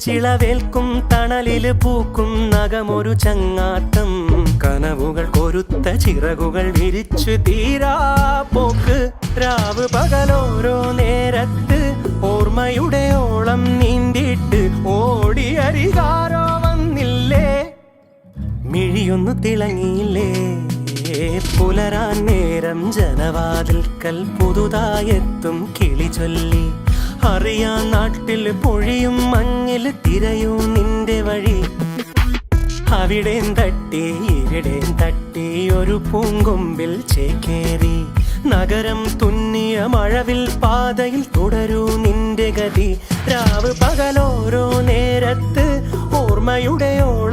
ചിളവേൽക്കും തണലില് പൂക്കും നഖമൊരു ചങ്ങാത്തം കനവുകൾ കൊരുത്ത ചിറകുകൾ വിരിച്ചു തീരാ പോക്ക് രാവ് പകലോരോ നേരത്ത് ഓർമ്മയുടെ ഓളം നീന്തിയിട്ട് ഓടിയരികാരോ വന്നില്ലേ മിഴിയൊന്നു തിളങ്ങിയില്ലേ പുലരാൻ നേരം ജനവാതിൽക്കൽ പുതുതായെത്തും കിളി ചൊല്ലി അറിയാൻ നാട്ടിൽ പൊഴിയും മഞ്ഞിൽ തിരയൂ നിന്റെ വഴി അവിടേം തട്ടി ഇവിടേം തട്ടി ഒരു പൂങ്കൊമ്പിൽ ചേക്കേറി നഗരം തുന്നിയ മഴവിൽ പാതയിൽ തുടരൂ നിന്റെ ഗതി രാവ് പകലോരോ നേരത്ത് ഓർമ്മയുടെ ഓളം